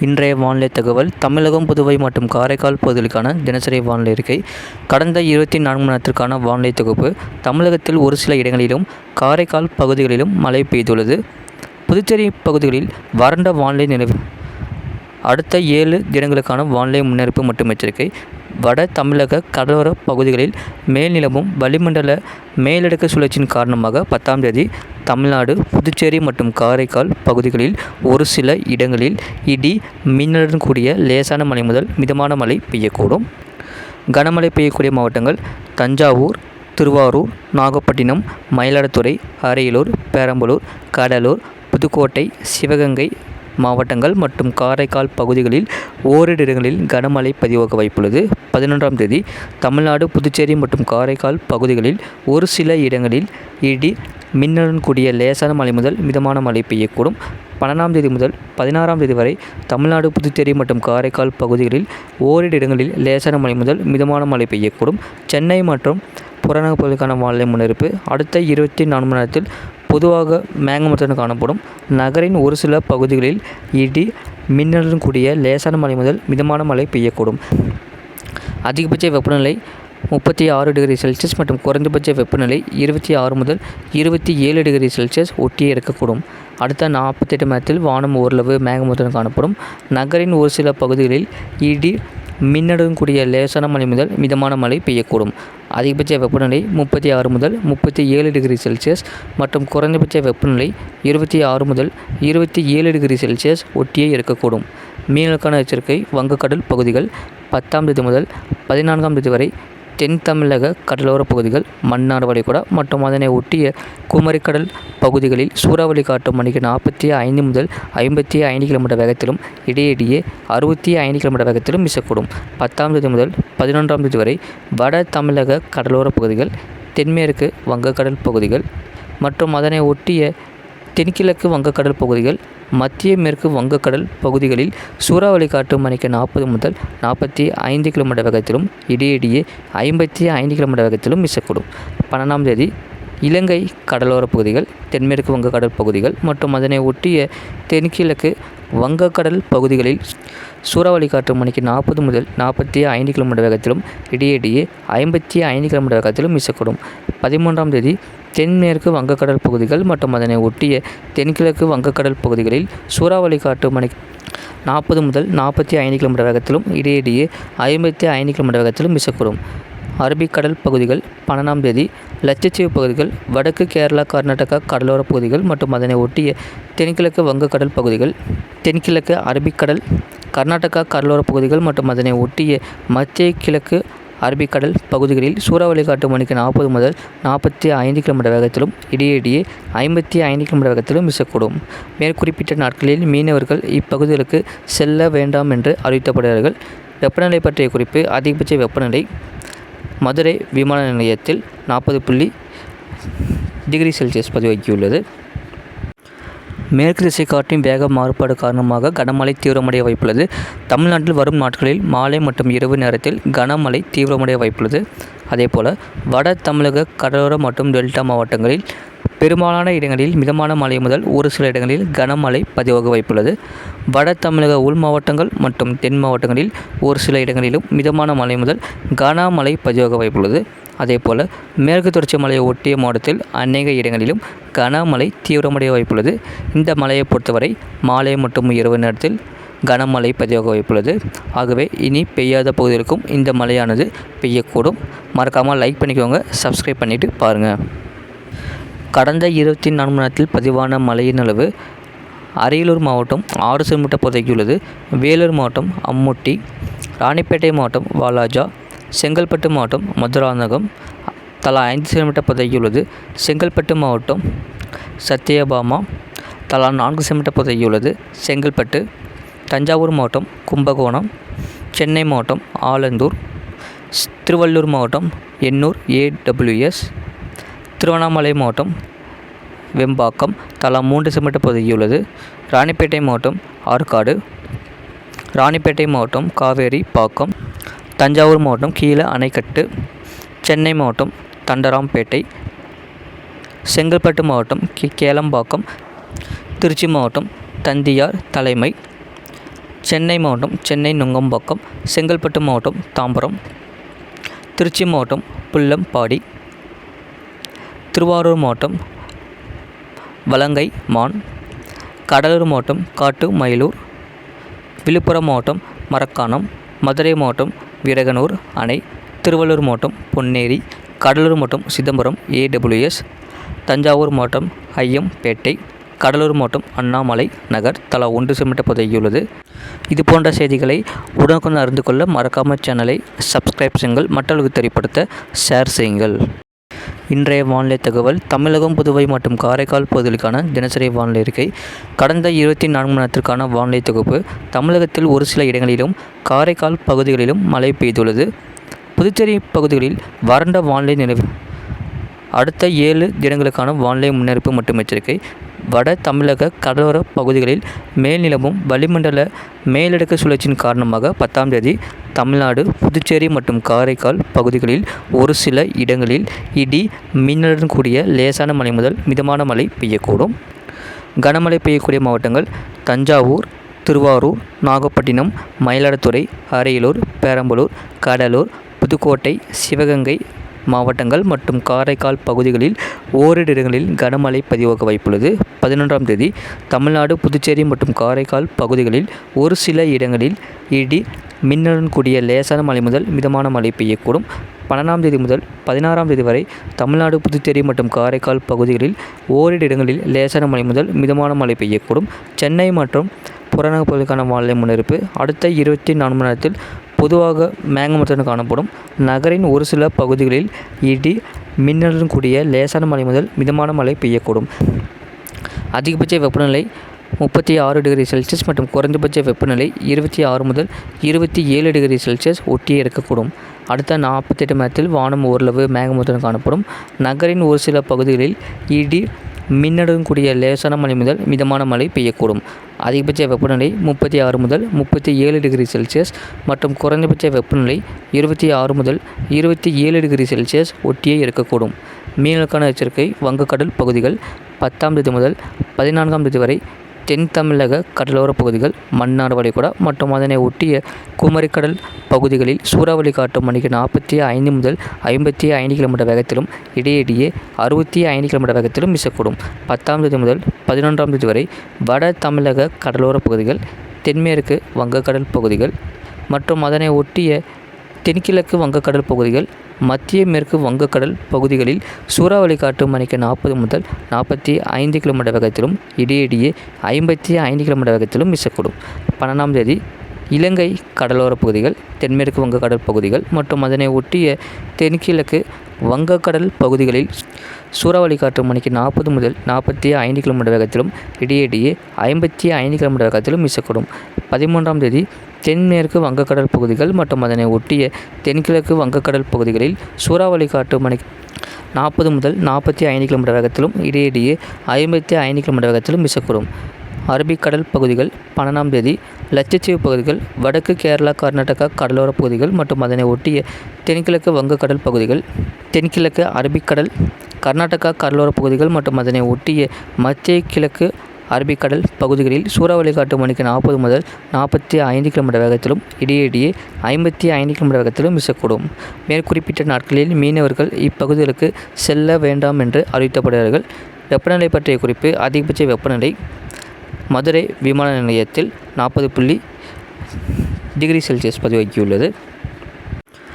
இன்றைய வானிலை தகவல். தமிழகம், புதுவை மற்றும் காரைக்கால் பகுதிகளுக்கான தினசரி வானிலை அறிக்கை. கடந்த 24 மணி நேரத்திற்கான வானிலை தொகுப்பு. தமிழகத்தில் ஒரு சில இடங்களிலும் காரைக்கால் பகுதிகளிலும் மழை பெய்துள்ளது. புதுச்சேரி பகுதிகளில் வறண்ட வானிலை நிலவி அடுத்த 7 தினங்களுக்கான வானிலை முன்னறிவிப்பு மற்றும் எச்சரிக்கை. வட தமிழக கடலோர பகுதிகளில் மேல்நிலவும் வளிமண்டல மேலடுக்கு சுழற்சியின் காரணமாக 10ஆம் தேதி தமிழ்நாடு, புதுச்சேரி மற்றும் காரைக்கால் பகுதிகளில் ஒரு சில இடங்களில் இடி மின்னலுடன் கூடிய லேசான மழை முதல் மிதமான மழை பெய்யக்கூடும். கனமழை பெய்யக்கூடிய மாவட்டங்கள் தஞ்சாவூர், திருவாரூர், நாகப்பட்டினம், மயிலாடுதுறை, அரியலூர், பெரம்பலூர், கடலூர், புதுக்கோட்டை, சிவகங்கை மாவட்டங்கள் மற்றும் காரைக்கால் பகுதிகளில் ஓரிரு இடங்களில் கனமழை பதிவாக வாய்ப்புள்ளது. 11ஆம் தேதி தமிழ்நாடு, புதுச்சேரி மற்றும் காரைக்கால் பகுதிகளில் ஒரு சில இடங்களில் இடி மின்னலுடன் கூடிய லேசான மழை முதல் மிதமான மழை பெய்யக்கூடும். 12ஆம் தேதி முதல் 16ஆம் தேதி வரை தமிழ்நாடு, புதுச்சேரி மற்றும் காரைக்கால் பகுதிகளில் ஓரிரு இடங்களில் லேசான மழை முதல் மிதமான மழை பெய்யக்கூடும். சென்னை மற்றும் புறநகர் பகுதிக்கான வானிலை முன்னறிவிப்பு. அடுத்த 24 மணி நேரத்தில் பொதுவாக மேகமூட்டத்துடன் காணப்படும். நகரின் ஒரு சில பகுதிகளில் இடி மின்னலுடன் கூடிய லேசான மழை முதல் மிதமான மழை பெய்யக்கூடும். அதிகபட்ச வெப்பநிலை 36 டிகிரி செல்சியஸ் மற்றும் குறைந்தபட்ச வெப்பநிலை 26 முதல் 27 டிகிரி செல்சியஸ் ஒட்டியே இருக்கக்கூடும். அடுத்த 48 மணி நேரத்தில் வானம் ஓரளவு மேகமூட்டத்துடன் காணப்படும். நகரின் ஒரு சில பகுதிகளில் இடி மின்னலுடன் கூடிய லேசான மழை முதல் மிதமான மழை பெய்யக்கூடும். அதிகபட்ச வெப்பநிலை 36 முதல் 37 டிகிரி செல்சியஸ் மற்றும் குறைந்தபட்ச வெப்பநிலை 26 முதல் 27 டிகிரி செல்சியஸ் ஒட்டியே இருக்கக்கூடும். மீனவர்களுக்கான எச்சரிக்கை. வங்கக்கடல் பகுதிகள் 10ஆம் தேதி முதல் 14ஆம் தேதி வரை தென் தமிழக கடலோர பகுதிகள், மன்னார் வளைகுடா மற்றும் அதனை ஒட்டிய குமரிக்கடல் பகுதிகளில் சூறாவளி காற்று மணிக்கு 45 முதல் 55 கிலோமீட்டர் வேகத்திலும் இடையிடையே 65 கிலோமீட்டர் வேகத்திலும் வீசக்கூடும். 10ஆம் தேதி முதல் 11ஆம் தேதி வரை வட தமிழக கடலோர பகுதிகள், தென்மேற்கு வங்கக்கடல் பகுதிகள் மற்றும் அதனை ஒட்டிய தென்கிழக்கு வங்கக்கடல் பகுதிகள், மத்திய மேற்கு வங்கக்கடல் பகுதிகளில் சூறாவளி காற்று மணிக்கு 40 முதல் 45 கிலோமீட்டர் வேகத்திலும் இடையிடையே 55 கிலோமீட்டர் வேகத்திலும் வீசக்கூடும். 12ஆம் தேதி இலங்கை கடலோர பகுதிகள், தென்மேற்கு வங்கக்கடல் பகுதிகள் மற்றும் அதனை ஒட்டிய தென்கிழக்கு வங்கக்கடல் பகுதிகளில் சூறாவளி காற்று மணிக்கு 40 முதல் 45 கிலோமீட்டர் வேகத்திலும் இடையிடையே 55 கிலோமீட்டர் வேகத்திலும் வீசக்கூடும். 13ஆம் தேதி தென்மேற்கு வங்கக்கடல் பகுதிகள் மற்றும் அதனை ஒட்டிய தென்கிழக்கு வங்கக்கடல் பகுதிகளில் சூறாவளி காற்று மணிக்கு 40 முதல் 45 கிலோமீட்டர் வேகத்திலும் இடையிடையே 55 கிலோமீட்டர் வேகத்திலும் வீசக்கூடும். அரபிக்கடல் பகுதிகள் 12ஆம் தேதி லட்சத்தீவு பகுதிகள், வடக்கு கேரளா, கர்நாடகா கடலோர பகுதிகள் மற்றும் அதனை ஒட்டிய தென்கிழக்கு வங்கக்கடல் பகுதிகள், தென்கிழக்கு அரபிக்கடல், கர்நாடகா கடலோர பகுதிகள் மற்றும் அதனை ஒட்டிய மத்திய கிழக்கு அரபிக்கடல் பகுதிகளில் சூறாவளி காற்று மணிக்கு 40 முதல் 45 கிலோமீட்டர் வேகத்திலும் இடையிடையே 55 கிலோமீட்டர் வேகத்திலும் வீசக்கூடும். மேற்குறிப்பிட்ட நாட்களில் மீனவர்கள் இப்பகுதிகளுக்கு செல்ல வேண்டாம் என்று அறிவிக்கப்படுகிறார்கள். வெப்பநிலை பற்றிய குறிப்பு. அதிகபட்ச வெப்பநிலை மதுரை விமான நிலையத்தில் 40 டிகிரி செல்சியஸ் பதிவாகியுள்ளது. மேற்கு திசை காற்றின் வேக மாறுபாடு காரணமாக கனமழை தீவிரமடைய வாய்ப்புள்ளது. தமிழ்நாட்டில் வரும் நாட்களில் மாலை மற்றும் இரவு நேரத்தில் கனமழை தீவிரமடைய வாய்ப்புள்ளது. அதேபோல் வட தமிழக கடலோர மற்றும் டெல்டா மாவட்டங்களில் பெரும்பாலான இடங்களில் மிதமான மழை முதல் ஒரு சில இடங்களில் கனமழை பதிவாக வாய்ப்புள்ளது. வட தமிழக உள் மாவட்டங்கள் மற்றும் தென் மாவட்டங்களில் ஒரு சில இடங்களிலும் மிதமான மழை முதல் கனமழை பதிவாக வாய்ப்புள்ளது. அதேபோல் மேற்கு தொடர்ச்சி மலையை ஒட்டிய மாவட்டத்தில் அநேக இடங்களிலும் கனமழை தீவிரமடைய வாய்ப்புள்ளது. இந்த மழையை பொறுத்தவரை மாலை மற்றும் இரவு நேரத்தில் கனமழை பதிவாக வாய்ப்புள்ளது. ஆகவே இனி பெய்யாத பகுதிகளுக்கும் இந்த மழையானது பெய்யக்கூடும். மறக்காமல் லைக் பண்ணிக்கோங்க, சப்ஸ்கிரைப் பண்ணிவிட்டு பாருங்கள். கடந்த 24 மணி நேரத்தில் பதிவான மழையின் அளவு: அரியலூர் மாவட்டம் 6 சென்டிமீட்டர் பதிவாகியுள்ளது. வேலூர் மாவட்டம் அம்முட்டி, ராணிப்பேட்டை மாவட்டம் வாலாஜா, செங்கல்பட்டு மாவட்டம் மதுராந்தகம் தலா 5 சென்டிமீட்டர் பதிவாகியுள்ளது. செங்கல்பட்டு மாவட்டம் சத்யபாமா தலா 4 சென்டிமீட்டர் பதிவாகியுள்ளது. செங்கல்பட்டு. தஞ்சாவூர் மாவட்டம் கும்பகோணம், சென்னை மாவட்டம் ஆலந்தூர், திருவள்ளூர் மாவட்டம் எண்ணூர் AWS, திருவண்ணாமலை மாவட்டம் வெம்பாக்கம் தலா 3 சென்டிமீட்டர் பதிவாகியுள்ளது. ராணிப்பேட்டை மாவட்டம் ஆற்காடு, ராணிப்பேட்டை மாவட்டம் காவேரி பாக்கம், தஞ்சாவூர் மாவட்டம் கீழ அணைக்கட்டு, சென்னை மாவட்டம் தண்டராம்பேட்டை, செங்கல்பட்டு மாவட்டம் கேளம்பாக்கம், திருச்சி மாவட்டம் தந்தியார் தலைமை, சென்னை மாவட்டம் சென்னை நுங்கம்பாக்கம், செங்கல்பட்டு மாவட்டம் தாம்பரம், திருச்சி மாவட்டம் புல்லம்பாடி, திருவாரூர் மாவட்டம் வலங்கை மான், கடலூர் மாவட்டம் காட்டு மயிலூர், விழுப்புரம் மாவட்டம் மரக்காணம், மதுரை மாவட்டம் வீரகனூர் அணை, திருவள்ளூர் மாவட்டம் பொன்னேரி, கடலூர் மாவட்டம் சிதம்பரம் AWS, தஞ்சாவூர் மாவட்டம் ஐயம்பேட்டை, கடலூர் மாவட்டம் அண்ணாமலை நகர் தலா 1 சென்டிமீட்டர் பதிவாகியுள்ளது. இது போன்ற செய்திகளை உடனுக்குடன் அறிந்து கொள்ள மறக்காமல் சேனலை சப்ஸ்கிரைப் செய்யுங்கள், மற்றவர்களுக்கு தெரியப்படுத்த ஷேர் செய்யுங்கள். இன்றைய வானிலை தகவல். தமிழகம், புதுவை மற்றும் காரைக்கால் பகுதிகளுக்கான தினசரி வானிலை அறிக்கை. கடந்த 24 மணி நேரத்திற்கான வானிலை தொகுப்பு. தமிழகத்தில் ஒரு சில இடங்களிலும் காரைக்கால் பகுதிகளிலும் மழை பெய்துள்ளது. புதுச்சேரி பகுதிகளில் வறண்ட வானிலை நிலவு. அடுத்த 7 தினங்களுக்கான வானிலை முன்னறிவிப்பு மற்றும் எச்சரிக்கை. வட தமிழக கடலோர பகுதிகளில் மேல்நிலவும் வளிமண்டல மேலடுக்கு சுழற்சியின் காரணமாக 10ஆம் தேதி தமிழ்நாடு, புதுச்சேரி மற்றும் காரைக்கால் பகுதிகளில் ஒரு சில இடங்களில் இடி மின்னலுடன் கூடிய லேசான மழை முதல் மிதமான மழை பெய்யக்கூடும். கனமழை பெய்யக்கூடிய மாவட்டங்கள் தஞ்சாவூர், திருவாரூர், நாகப்பட்டினம், மயிலாடுதுறை, அரியலூர், பெரம்பலூர், கடலூர், புதுக்கோட்டை, சிவகங்கை மாவட்டங்கள் மற்றும் காரைக்கால் பகுதிகளில் ஓரிரு இடங்களில் கனமழை பதிவாக வாய்ப்புள்ளது. 11ஆம் தேதி தமிழ்நாடு, புதுச்சேரி மற்றும் காரைக்கால் பகுதிகளில் ஒரு சில இடங்களில் இடி மின்னலுடன் கூடிய லேசான மழை முதல் மிதமான மழை பெய்யக்கூடும். 12ஆம் தேதி முதல் 16ஆம் தேதி வரை தமிழ்நாடு, புதுச்சேரி மற்றும் காரைக்கால் பகுதிகளில் ஓரிரு இடங்களில் லேசான மழை முதல் மிதமான மழை பெய்யக்கூடும். சென்னை மற்றும் புறநகர் பகுதிக்கான வானிலை முன்னறிவிப்பு. அடுத்த 24 மணி நேரத்தில் பொதுவாக மேகமூட்டத்துடன் காணப்படும். நகரின் ஒரு சில பகுதிகளில் இடி மின்னலுடன் கூடிய லேசான மழை முதல் மிதமான மழை பெய்யக்கூடும். அதிகபட்ச வெப்பநிலை 36 டிகிரி செல்சியஸ் மற்றும் குறைந்தபட்ச வெப்பநிலை 26 முதல் 27 டிகிரி செல்சியஸ் ஒட்டியே இருக்கக்கூடும். அடுத்த 48 மணி நேரத்தில் வானம் ஓரளவு மேகமூட்டத்துடன் காணப்படும். நகரின் ஒரு சில பகுதிகளில் இடி மின்னலுடன் கூடிய லேசான மழை முதல் மிதமான மழை பெய்யக்கூடும். அதிகபட்ச வெப்பநிலை 36 முதல் 37 டிகிரி செல்சியஸ் மற்றும் குறைந்தபட்ச வெப்பநிலை 26 முதல் 27 டிகிரி செல்சியஸ் ஒட்டியே இருக்கக்கூடும். மீனவர்களுக்கான எச்சரிக்கை. வங்கக்கடல் பகுதிகள் 10ஆம் தேதி முதல் 14ஆம் தேதி வரை தென் தமிழக கடலோர பகுதிகள், மன்னார் வளைகுடா மற்றும் அதனை ஒட்டிய குமரிக்கடல் பகுதிகளில் சூறாவளி காற்று மணிக்கு 45 முதல் 55 கிலோமீட்டர் வேகத்திலும் இடையிடையே 65 கிலோமீட்டர் வேகத்திலும் வீசக்கூடும். 10ஆம் தேதி முதல் 11ஆம் தேதி வரை வட தமிழக கடலோர பகுதிகள், தென்மேற்கு வங்கக்கடல் பகுதிகள் மற்றும் அதனை ஒட்டிய தென்கிழக்கு வங்கக்கடல் பகுதிகள், மத்திய மேற்கு வங்கக்கடல் பகுதிகளில் சூறாவளி காற்று மணிக்கு 40 முதல் 45 கிலோமீட்டர் வேகத்திலும் இடையிடையே 55 கிலோமீட்டர் வேகத்திலும் வீசக்கூடும். 12ஆம் தேதி இலங்கை கடலோர பகுதிகள், தென்மேற்கு வங்கக்கடல் பகுதிகள் மற்றும் அதனை ஒட்டிய தென்கிழக்கு வங்கக்கடல் பகுதிகளில் சூறாவளி காற்று மணிக்கு 40 முதல் 45 கிலோமீட்டர் வேகத்திலும் இடையிடையே 55 கிலோமீட்டர் வேகத்திலும் வீசக்கூடும். 13ஆம் தேதி தென்மேற்கு வங்கக்கடல் பகுதிகள் மற்றும் அதனை ஒட்டிய தென்கிழக்கு வங்கக்கடல் பகுதிகளில் சூறாவளி காற்று மணிக்கு 40 முதல் 45 கிலோமீட்டர் வேகத்திலும் இடையிடையே 55 கிலோமீட்டர் வேகத்திலும் வீசக்கூடும். அரபிக்கடல் பகுதிகள் 12ஆம் தேதி லட்சத்தீவு பகுதிகள், வடக்கு கேரளா, கர்நாடகா கடலோர பகுதிகள் மற்றும் அதனை ஒட்டிய தென்கிழக்கு வங்கக்கடல் பகுதிகள், தென்கிழக்கு அரபிக்கடல், கர்நாடகா கடலோர பகுதிகள் மற்றும் அதனை ஒட்டிய மத்திய கிழக்கு அரபிக்கடல் பகுதிகளில் சூறாவளி காற்று மணிக்கு 40 முதல் 45 கிலோமீட்டர் வேகத்திலும் இடையிடையே 55 கிலோமீட்டர் வேகத்திலும் வீசக்கூடும். மேற்குறிப்பிட்ட நாட்களில் மீனவர்கள் இப்பகுதிகளுக்கு செல்ல வேண்டாம் என்று அறிவிக்கப்படுகிறார்கள். வெப்பநிலை பற்றிய குறிப்பு. அதிகபட்ச வெப்பநிலை மதுரை விமான நிலையத்தில் 40 டிகிரி செல்சியஸ் பதிவாகியுள்ளது.